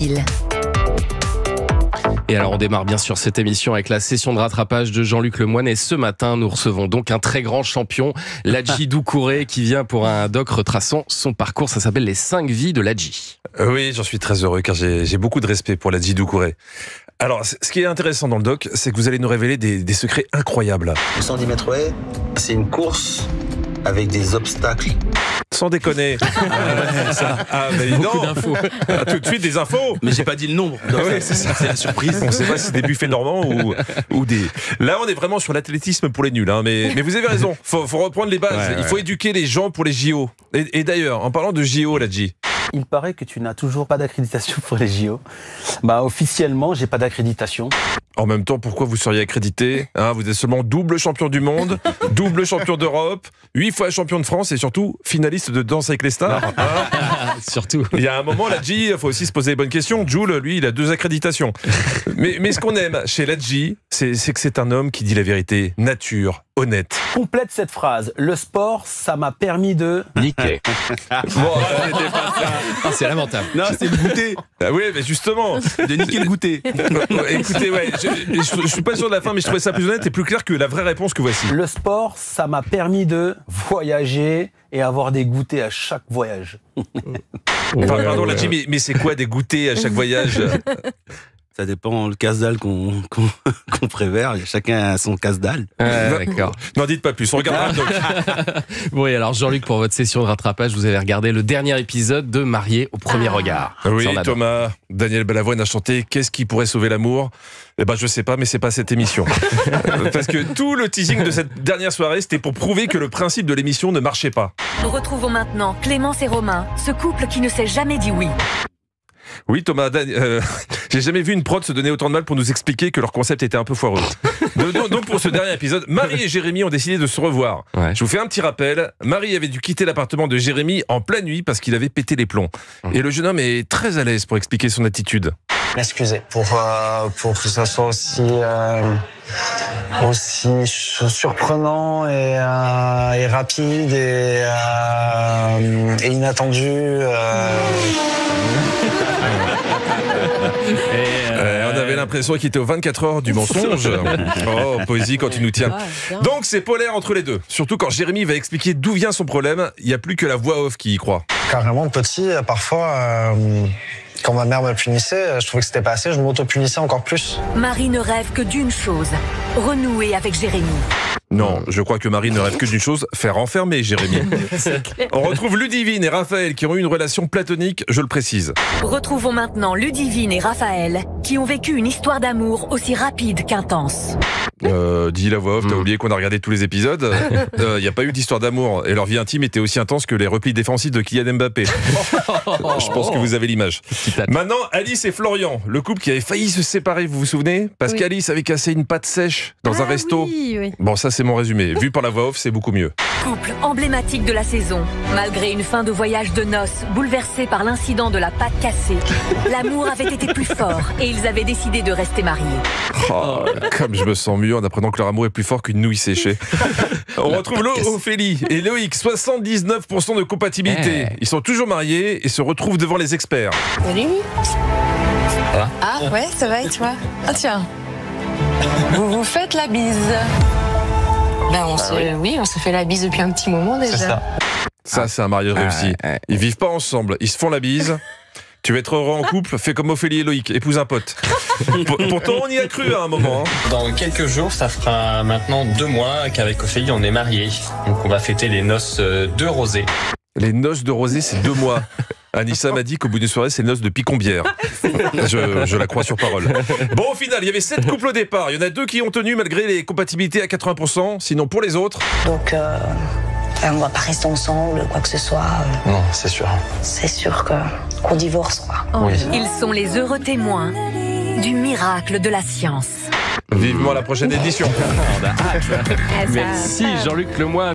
Mobile. Et alors on démarre bien sûr cette émission avec la session de rattrapage de Jean-Luc Lemoyne. Et ce matin, nous recevons donc un très grand champion, Ladji Doucouré, qui vient pour un doc retraçant son parcours. Ça s'appelle Les 5 vies de Ladji. Oui, j'en suis très heureux car j'ai beaucoup de respect pour Ladji Doucouré. Alors, ce qui est intéressant dans le doc, c'est que vous allez nous révéler des secrets incroyables. Le 110 mètres haies, c'est une course avec des obstacles. Sans déconner. Beaucoup d'infos. Tout de suite des infos. Mais j'ai pas dit le nombre. Donc Oui, c'est la surprise. On ne sait pas si c'est des buffets normands ou des... Là, on est vraiment sur l'athlétisme pour les nuls. Hein, mais vous avez raison, faut reprendre les bases. Il faut éduquer les gens pour les JO. Et d'ailleurs, en parlant de JO, Ladji, il paraît que tu n'as toujours pas d'accréditation pour les JO. Officiellement, j'ai pas d'accréditation. en même temps, pourquoi vous seriez accrédité, hein? Vous êtes seulement double champion du monde, double champion d'Europe, 8 fois champion de France et surtout finaliste de Danse avec les stars. Hein? Surtout. Il y a un moment, Ladji, il faut aussi se poser les bonnes questions. Jules, lui, il a 2 accréditations. Mais ce qu'on aime chez Ladji, c'est que c'est un homme qui dit la vérité, nature, honnête. Complète cette phrase. Le sport, ça m'a permis de... Niquer. Bon, c'est lamentable. Non, c'est le goûter. Ah oui, mais justement. De niquer le goûter. Écoutez, ouais, je suis pas sûr de la fin, mais je trouvais ça plus honnête et plus clair que la vraie réponse que voici. Le sport, ça m'a permis de voyager et avoir des goûters à chaque voyage. Pardon, Ladji, mais c'est quoi des goûters à chaque voyage? Ça dépend le casse-dalle qu'on préfère. Chacun a son casse-dalle. D'accord. N'en dites pas plus, on regardera le doc. Oui, alors Jean-Luc, pour votre session de rattrapage, vous avez regardé le dernier épisode de Marié au premier regard. Oui, Ça, on adore. Thomas, Daniel Balavoine a chanté « Qu'est-ce qui pourrait sauver l'amour ?» Eh ben, je sais pas, mais c'est pas cette émission. Parce que tout le teasing de cette dernière soirée, c'était pour prouver que le principe de l'émission ne marchait pas. Nous retrouvons maintenant Clémence et Romain, ce couple qui ne s'est jamais dit oui. Oui, Thomas, j'ai jamais vu une prod se donner autant de mal pour nous expliquer que leur concept était un peu foireux. Donc pour ce dernier épisode, Marie et Jérémy ont décidé de se revoir. Ouais. Je vous fais un petit rappel. Marie avait dû quitter l'appartement de Jérémy en pleine nuit parce qu'il avait pété les plombs. Et le jeune homme est très à l'aise pour expliquer son attitude. M'excuser pour que ça soit aussi surprenant et rapide et inattendu. On avait l'impression qu'il était aux 24 heures du mensonge. Oh, poésie quand tu nous tiens. Donc c'est polaire entre les deux. Surtout quand Jérémy va expliquer d'où vient son problème, il n'y a plus que la voix off qui y croit. Carrément, petit, parfois, quand ma mère me punissait, je trouvais que c'était pas assez, je m'auto-punissais encore plus. Marie ne rêve que d'une chose, renouer avec Jérémy. Non, je crois que Marie ne rêve que d'une chose, faire enfermer Jérémy. On retrouve Ludivine et Raphaël qui ont eu une relation platonique, je le précise. Retrouvons maintenant Ludivine et Raphaël, qui ont vécu une histoire d'amour aussi rapide qu'intense. Dis la voix off, t'as oublié qu'on a regardé tous les épisodes. Il n'y a pas eu d'histoire d'amour et leur vie intime était aussi intense que les replis défensifs de Kylian Mbappé. Je pense que vous avez l'image. Maintenant, Alice et Florian, le couple qui avait failli se séparer, vous vous souvenez? Parce qu'Alice avait cassé une patte sèche dans un resto. Oui. Bon, ça c'est mon résumé. Vu par la voix off, c'est beaucoup mieux. Couple emblématique de la saison. Malgré une fin de voyage de noces bouleversée par l'incident de la patte cassée, l'amour avait été plus fort et ils avaient décidé de rester mariés. Oh, comme je me sens mieux en apprenant que leur amour est plus fort qu'une nouille séchée. On retrouve Ophélie et Loïc, 79% de compatibilité. Ils sont toujours mariés et se retrouvent devant les experts. Salut. Ah ouais, ça va et toi? Ah tiens, vous vous faites la bise. On se fait la bise depuis un petit moment déjà. Ça, c'est un mariage réussi. Ils vivent pas ensemble, ils se font la bise. Tu veux être heureux en couple, fais comme Ophélie et Loïc, épouse un pote. Pourtant, on y a cru à un moment. Hein. Dans quelques jours, ça fera maintenant 2 mois qu'avec Ophélie, on est mariés. Donc on va fêter les noces de rosée. Les noces de rosée, c'est 2 mois. Anissa m'a dit qu'au bout d'une soirée, c'est les noces de picombière. Je la crois sur parole. Bon, au final, il y avait 7 couples au départ. Il y en a 2 qui ont tenu malgré les compatibilités à 80%. Sinon, pour les autres... Donc, on va pas rester ensemble, quoi que ce soit. Non, c'est sûr. C'est sûr qu'on divorce, quoi. Oui. Ils sont les heureux témoins du miracle de la science. Vivement la prochaine édition. Merci Jean-Luc Lemoyne.